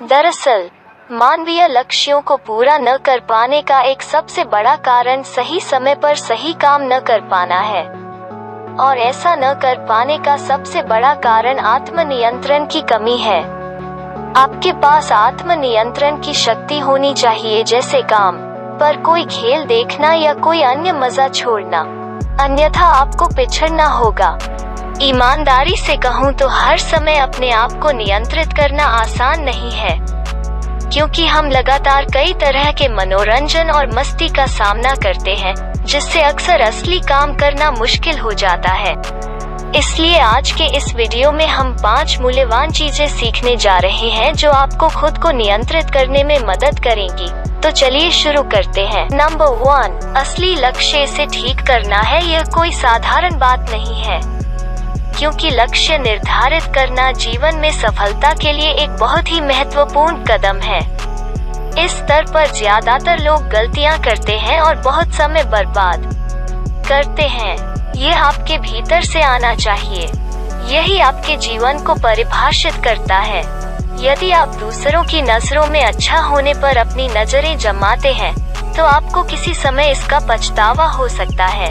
दरअसल मानवीय लक्ष्यों को पूरा न कर पाने का एक सबसे बड़ा कारण सही समय पर सही काम न कर पाना है, और ऐसा न कर पाने का सबसे बड़ा कारण आत्मनियंत्रण की कमी है। आपके पास आत्मनियंत्रण की शक्ति होनी चाहिए, जैसे काम पर कोई खेल देखना या कोई अन्य मजा छोड़ना, अन्यथा आपको पिछड़ना होगा। ईमानदारी से कहूँ तो हर समय अपने आप को नियंत्रित करना आसान नहीं है, क्योंकि हम लगातार कई तरह के मनोरंजन और मस्ती का सामना करते हैं, जिससे अक्सर असली काम करना मुश्किल हो जाता है। इसलिए आज के इस वीडियो में हम 5 मूल्यवान चीजें सीखने जा रहे हैं जो आपको खुद को नियंत्रित करने में मदद करेंगी। तो चलिए शुरू करते हैं। नंबर 1, असली लक्ष्य इसे ठीक करना है। यह कोई साधारण बात नहीं है, क्योंकि लक्ष्य निर्धारित करना जीवन में सफलता के लिए एक बहुत ही महत्वपूर्ण कदम है। इस स्तर पर ज्यादातर लोग गलतियां करते हैं और बहुत समय बर्बाद करते हैं। यह आपके भीतर से आना चाहिए, यही आपके जीवन को परिभाषित करता है। यदि आप दूसरों की नजरों में अच्छा होने पर अपनी नजरें जमाते हैं, तो आपको किसी समय इसका पछतावा हो सकता है।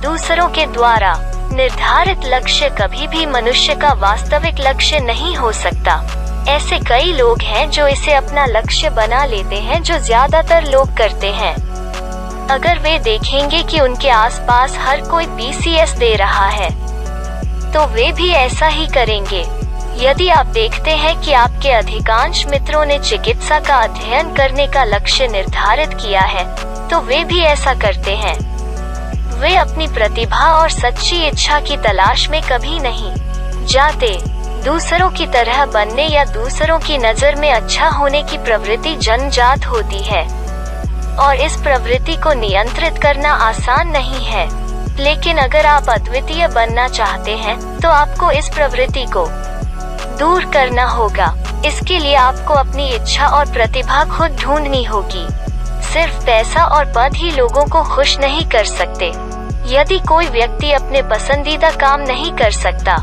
दूसरों के द्वारा निर्धारित लक्ष्य कभी भी मनुष्य का वास्तविक लक्ष्य नहीं हो सकता। ऐसे कई लोग हैं जो इसे अपना लक्ष्य बना लेते हैं, जो ज्यादातर लोग करते हैं। अगर वे देखेंगे कि उनके आसपास हर कोई PCS दे रहा है, तो वे भी ऐसा ही करेंगे। यदि आप देखते हैं कि आपके अधिकांश मित्रों ने चिकित्सा का अध्ययन करने का लक्ष्य निर्धारित किया है, तो वे भी ऐसा करते हैं। वे अपनी प्रतिभा और सच्ची इच्छा की तलाश में कभी नहीं जाते। दूसरों की तरह बनने या दूसरों की नजर में अच्छा होने की प्रवृत्ति जन्मजात होती है, और इस प्रवृत्ति को नियंत्रित करना आसान नहीं है। लेकिन अगर आप अद्वितीय बनना चाहते हैं, तो आपको इस प्रवृत्ति को दूर करना होगा। इसके लिए आपको अपनी इच्छा और प्रतिभा खुद ढूंढनी होगी। सिर्फ पैसा और पद ही लोगों को खुश नहीं कर सकते। यदि कोई व्यक्ति अपने पसंदीदा काम नहीं कर सकता,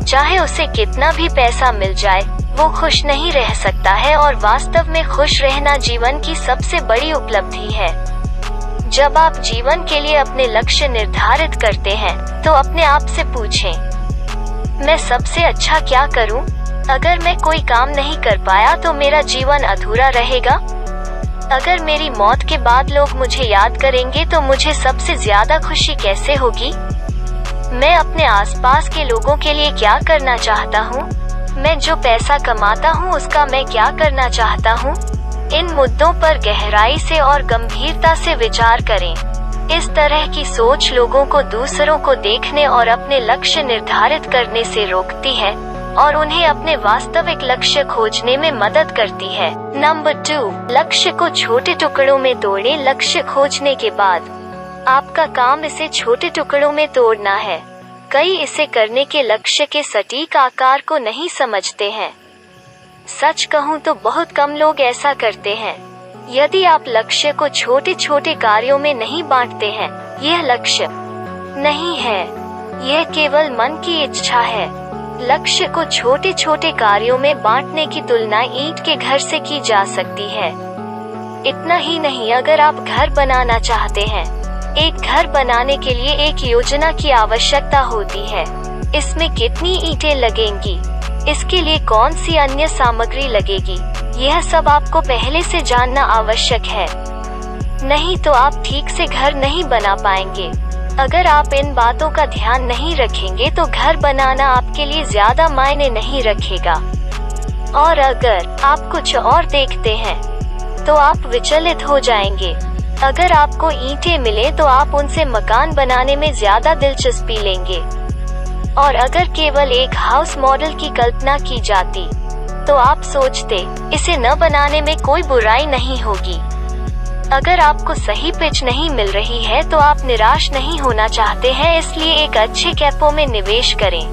चाहे उसे कितना भी पैसा मिल जाए, वो खुश नहीं रह सकता है, और वास्तव में खुश रहना जीवन की सबसे बड़ी उपलब्धि है। जब आप जीवन के लिए अपने लक्ष्य निर्धारित करते हैं, तो अपने आप से पूछें, मैं सबसे अच्छा क्या करूं? अगर मैं कोई काम नहीं कर पाया तो मेरा जीवन अधूरा रहेगा। अगर मेरी मौत के बाद लोग मुझे याद करेंगे तो मुझे सबसे ज्यादा खुशी कैसे होगी? मैं अपने आसपास के लोगों के लिए क्या करना चाहता हूँ? मैं जो पैसा कमाता हूँ उसका मैं क्या करना चाहता हूँ? इन मुद्दों पर गहराई से और गंभीरता से विचार करें। इस तरह की सोच लोगों को दूसरों को देखने और अपने लक्ष्य निर्धारित करने से रोकती है, और उन्हें अपने वास्तविक लक्ष्य खोजने में मदद करती है। नंबर 2, लक्ष्य को छोटे टुकड़ों में तोड़ें। लक्ष्य खोजने के बाद आपका काम इसे छोटे टुकड़ों में तोड़ना है। कई इसे करने के लक्ष्य के सटीक आकार को नहीं समझते हैं। सच कहूँ तो बहुत कम लोग ऐसा करते हैं। यदि आप लक्ष्य को छोटे छोटे कार्यों में नहीं बांटते हैं, यह लक्ष्य नहीं है, यह केवल मन की इच्छा है। लक्ष्य को छोटे छोटे कार्यों में बांटने की तुलना ईंट के घर से की जा सकती है। इतना ही नहीं, अगर आप घर बनाना चाहते हैं, एक घर बनाने के लिए एक योजना की आवश्यकता होती है। इसमें कितनी ईंटें लगेंगी, इसके लिए कौन सी अन्य सामग्री लगेगी, यह सब आपको पहले से जानना आवश्यक है। नहीं तो आप ठीक से घर नहीं बना पाएंगे। अगर आप इन बातों का ध्यान नहीं रखेंगे तो घर बनाना आपके लिए ज्यादा मायने नहीं रखेगा। और अगर आप कुछ और देखते हैं, तो आप विचलित हो जाएंगे। अगर आपको ईंटें मिले तो आप उनसे मकान बनाने में ज्यादा दिलचस्पी लेंगे, और अगर केवल एक हाउस मॉडल की कल्पना की जाती, तो आप सोचते इसे न बनाने में कोई बुराई नहीं होगी। अगर आपको सही पिच नहीं मिल रही है तो आप निराश नहीं होना चाहते हैं, इसलिए एक अच्छे कैपों में निवेश करें,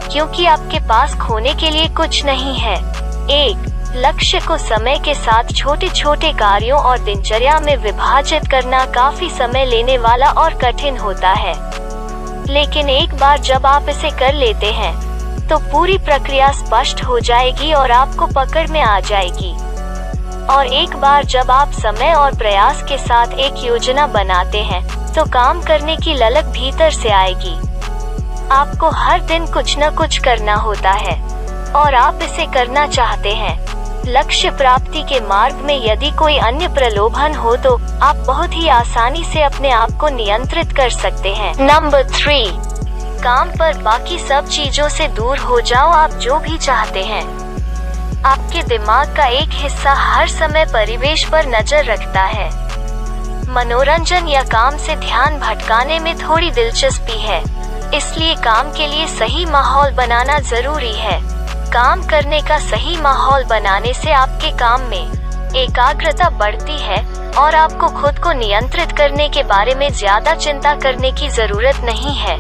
क्योंकि आपके पास खोने के लिए कुछ नहीं है। एक लक्ष्य को समय के साथ छोटे छोटे कार्यों और दिनचर्या में विभाजित करना काफी समय लेने वाला और कठिन होता है, लेकिन एक बार जब आप इसे कर लेते हैं तो पूरी प्रक्रिया स्पष्ट हो जाएगी और आपको पकड़ में आ जाएगी। और एक बार जब आप समय और प्रयास के साथ एक योजना बनाते हैं तो काम करने की ललक भीतर से आएगी। आपको हर दिन कुछ न कुछ करना होता है और आप इसे करना चाहते हैं। लक्ष्य प्राप्ति के मार्ग में यदि कोई अन्य प्रलोभन हो तो आप बहुत ही आसानी से अपने आप को नियंत्रित कर सकते हैं। नंबर 3, काम पर बाकी सब चीजों से दूर हो जाओ। आप जो भी चाहते हैं। आपके दिमाग का एक हिस्सा हर समय परिवेश पर नजर रखता है। मनोरंजन या काम से ध्यान भटकाने में थोड़ी दिलचस्पी है, इसलिए काम के लिए सही माहौल बनाना जरूरी है। काम करने का सही माहौल बनाने से आपके काम में एकाग्रता बढ़ती है और आपको खुद को नियंत्रित करने के बारे में ज्यादा चिंता करने की जरूरत नहीं है।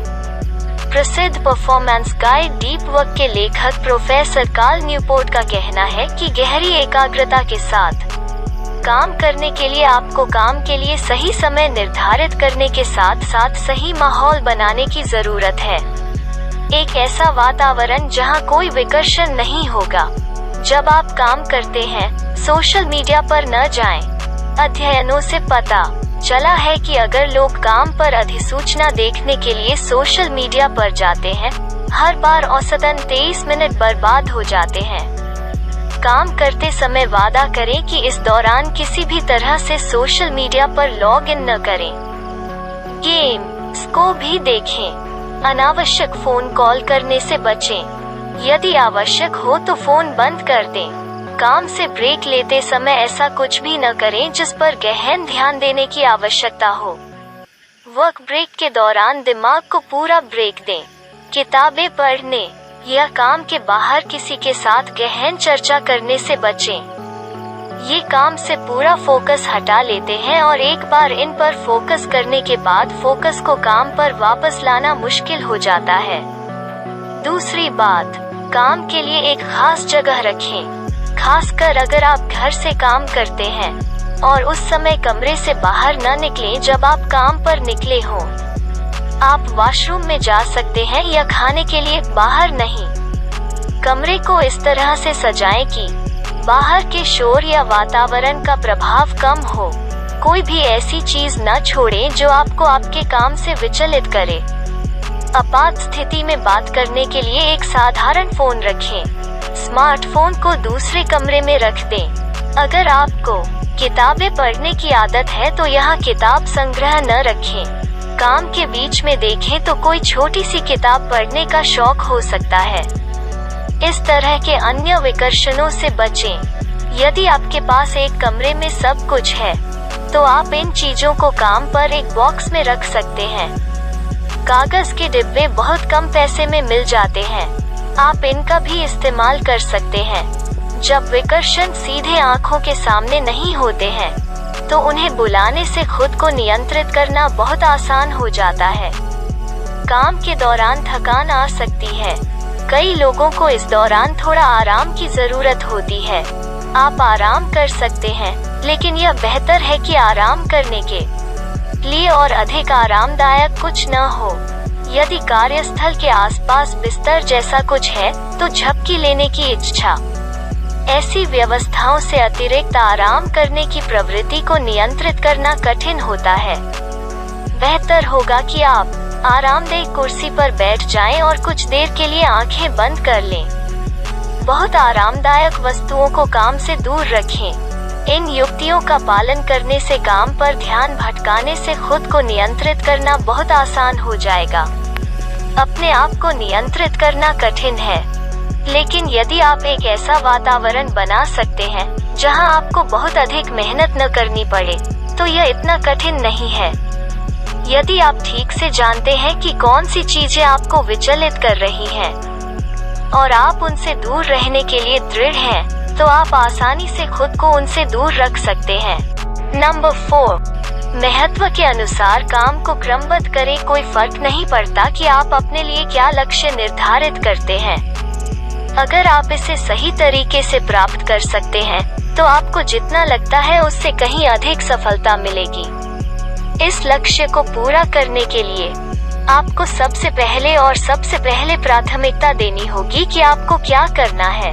प्रसिद्ध परफॉर्मेंस गाइड डीप वर्क के लेखक प्रोफेसर कार्ल न्यूपोर्ट का कहना है कि गहरी एकाग्रता के साथ काम करने के लिए आपको काम के लिए सही समय निर्धारित करने के साथ साथ सही माहौल बनाने की जरूरत है। एक ऐसा वातावरण जहां कोई विकर्षण नहीं होगा। जब आप काम करते हैं, सोशल मीडिया पर न जाएं। अध्ययनों से पता चला है कि अगर लोग काम पर अधिसूचना देखने के लिए सोशल मीडिया पर जाते हैं, हर बार औसतन 23 मिनट बर्बाद हो जाते हैं। काम करते समय वादा करें कि इस दौरान किसी भी तरह से सोशल मीडिया पर लॉग इन न करें। गेम्स को भी देखें। अनावश्यक फोन कॉल करने से बचें। यदि आवश्यक हो तो फोन बंद कर दें। काम से ब्रेक लेते समय ऐसा कुछ भी न करें जिस पर गहन ध्यान देने की आवश्यकता हो। वर्क ब्रेक के दौरान दिमाग को पूरा ब्रेक दें। किताबें पढ़ने या काम के बाहर किसी के साथ गहन चर्चा करने से बचें। ये काम से पूरा फोकस हटा लेते हैं और एक बार इन पर फोकस करने के बाद फोकस को काम पर वापस लाना मुश्किल हो जाता है। दूसरी बात, काम के लिए एक खास जगह रखें। खासकर अगर आप घर से काम करते हैं और उस समय कमरे से बाहर न निकलें जब आप काम पर निकले हों। आप वॉशरूम में जा सकते हैं या खाने के लिए बाहर नहीं। कमरे को इस तरह से सजाएं कि बाहर के शोर या वातावरण का प्रभाव कम हो। कोई भी ऐसी चीज न छोड़ें जो आपको आपके काम से विचलित करे। आपात स्थिति में बात करने के लिए एक साधारण फोन रखें। स्मार्टफोन को दूसरे कमरे में रख दें। अगर आपको किताबें पढ़ने की आदत है तो यहाँ किताब संग्रह न रखें। काम के बीच में देखें तो कोई छोटी सी किताब पढ़ने का शौक हो सकता है। इस तरह के अन्य विकर्षणों से बचें। यदि आपके पास एक कमरे में सब कुछ है तो आप इन चीजों को काम पर एक बॉक्स में रख सकते हैं। कागज के डिब्बे बहुत कम पैसे में मिल जाते हैं। आप इनका भी इस्तेमाल कर सकते हैं। जब विकर्षण सीधे आंखों के सामने नहीं होते हैं तो उन्हें बुलाने से खुद को नियंत्रित करना बहुत आसान हो जाता है। काम के दौरान थकान आ सकती है। कई लोगों को इस दौरान थोड़ा आराम की जरूरत होती है। आप आराम कर सकते हैं, लेकिन यह बेहतर है कि आराम करने के लिए और अधिक आरामदायक कुछ न हो। यदि कार्यस्थल के आसपास बिस्तर जैसा कुछ है तो झपकी लेने की इच्छा। ऐसी व्यवस्थाओं से अतिरिक्त आराम करने की प्रवृत्ति को नियंत्रित करना कठिन होता है। बेहतर होगा कि आप आरामदेह कुर्सी पर बैठ जाएं और कुछ देर के लिए आंखें बंद कर लें। बहुत आरामदायक वस्तुओं को काम से दूर रखें। इन युक्तियों का पालन करने से काम पर ध्यान भटकाने से खुद को नियंत्रित करना बहुत आसान हो जाएगा। अपने आप को नियंत्रित करना कठिन है, लेकिन यदि आप एक ऐसा वातावरण बना सकते हैं जहां आपको बहुत अधिक मेहनत न करनी पड़े, तो यह इतना कठिन नहीं है। यदि आप ठीक से जानते हैं कि कौन सी चीजें आपको विचलित कर रही हैं और आप उनसे दूर रहने के लिए दृढ़ हैं, तो आप आसानी से खुद को उनसे दूर रख सकते हैं। नंबर 4, महत्व के अनुसार काम को क्रमबद्ध करें। कोई फर्क नहीं पड़ता कि आप अपने लिए क्या लक्ष्य निर्धारित करते हैं। अगर आप इसे सही तरीके से प्राप्त कर सकते हैं तो आपको जितना लगता है उससे कहीं अधिक सफलता मिलेगी। इस लक्ष्य को पूरा करने के लिए आपको सबसे पहले प्राथमिकता देनी होगी कि आपको क्या करना है।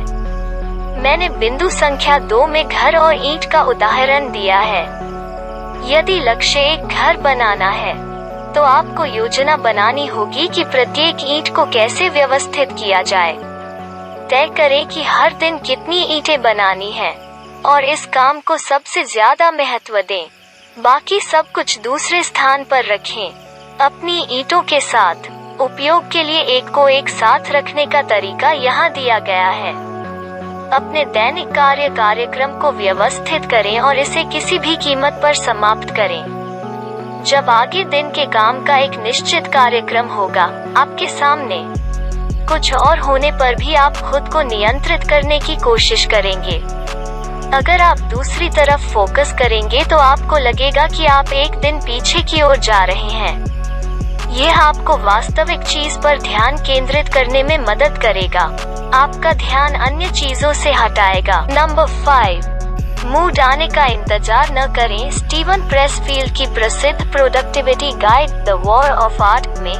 मैंने बिंदु संख्या 2 में घर और ईंट का उदाहरण दिया है। यदि लक्ष्य एक घर बनाना है, तो आपको योजना बनानी होगी कि प्रत्येक ईंट को कैसे व्यवस्थित किया जाए। तय करें कि हर दिन कितनी ईंटें बनानी है और इस काम को सबसे ज्यादा महत्व दें। बाकी सब कुछ दूसरे स्थान पर रखें। अपनी ईंटों के साथ उपयोग के लिए एक को एक साथ रखने का तरीका यहाँ दिया गया है। अपने दैनिक कार्यक्रम को व्यवस्थित करें और इसे किसी भी कीमत पर समाप्त करें। जब आगे दिन के काम का एक निश्चित कार्यक्रम होगा आपके सामने, कुछ और होने पर भी आप खुद को नियंत्रित करने की कोशिश करेंगे। अगर आप दूसरी तरफ फोकस करेंगे तो आपको लगेगा कि आप एक दिन पीछे की ओर जा रहे हैं। यह आपको वास्तविक चीज पर ध्यान केंद्रित करने में मदद करेगा। आपका ध्यान अन्य चीजों से हटाएगा। नंबर 5, मूड आने का इंतजार न करें। स्टीवन प्रेसफील्ड की प्रसिद्ध productivity guide the war of art में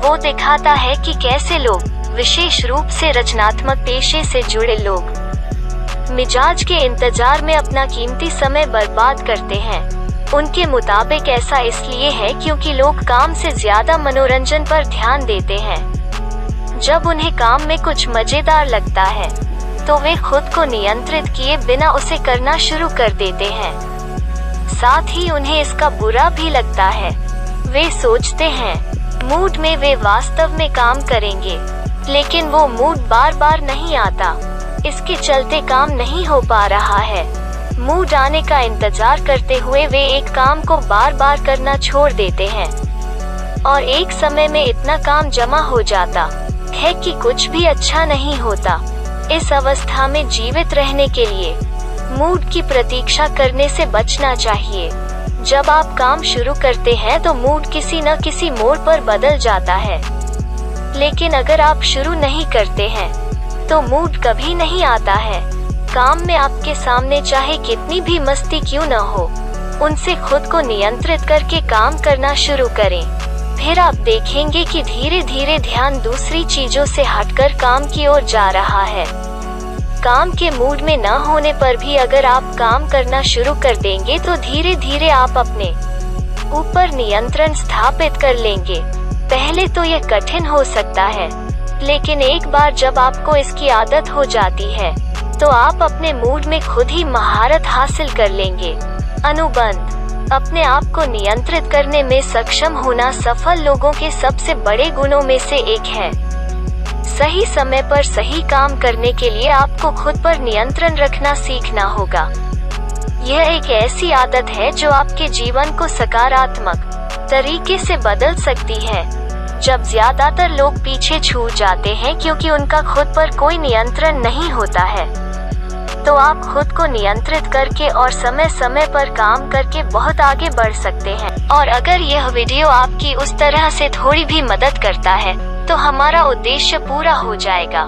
वो दिखाता है कि कैसे लोग, विशेष रूप से रचनात्मक पेशे से जुड़े लोग, मिजाज के इंतजार में अपना कीमती समय बर्बाद करते हैं। उनके मुताबिक ऐसा इसलिए है क्योंकि लोग काम से ज्यादा मनोरंजन पर ध्यान देते हैं। जब उन्हें काम में कुछ मजेदार लगता है, तो वे खुद को नियंत्रित किए बिना उसे करना शुरू कर देते हैं। साथ ही उन्हें इसका बुरा भी लगता है। वे सोचते हैं मूड में वे वास्तव में काम करेंगे, लेकिन वो मूड बार बार नहीं आता। इसके चलते काम नहीं हो पा रहा है। मूड आने का इंतजार करते हुए वे एक काम को बार बार करना छोड़ देते हैं और एक समय में इतना काम जमा हो जाता है कि कुछ भी अच्छा नहीं होता। इस अवस्था में जीवित रहने के लिए मूड की प्रतीक्षा करने से बचना चाहिए। जब आप काम शुरू करते हैं तो मूड किसी न किसी मोड़ पर बदल जाता है, लेकिन अगर आप शुरू नहीं करते हैं तो मूड कभी नहीं आता है। काम में आपके सामने चाहे कितनी भी मस्ती क्यों न हो, उनसे खुद को नियंत्रित करके काम करना शुरू करें। फिर आप देखेंगे कि धीरे धीरे ध्यान दूसरी चीजों से हटकर काम की ओर जा रहा है। काम के मूड में न होने पर भी अगर आप काम करना शुरू कर देंगे तो धीरे धीरे आप अपने ऊपर नियंत्रण स्थापित कर लेंगे। पहले तो यह कठिन हो सकता है, लेकिन एक बार जब आपको इसकी आदत हो जाती है तो आप अपने मूड में खुद ही महारत हासिल कर लेंगे। अनुबंध, अपने आप को नियंत्रित करने में सक्षम होना सफल लोगों के सबसे बड़े गुणों में से एक है। सही समय पर सही काम करने के लिए आपको खुद पर नियंत्रण रखना सीखना होगा। यह एक ऐसी आदत है जो आपके जीवन को सकारात्मक तरीके से बदल सकती है। जब ज्यादातर लोग पीछे छूट जाते हैं क्योंकि उनका खुद पर कोई नियंत्रण नहीं होता है, तो आप खुद को नियंत्रित करके और समय समय पर काम करके बहुत आगे बढ़ सकते हैं। और अगर यह वीडियो आपकी उस तरह से थोड़ी भी मदद करता है, तो हमारा उद्देश्य पूरा हो जाएगा।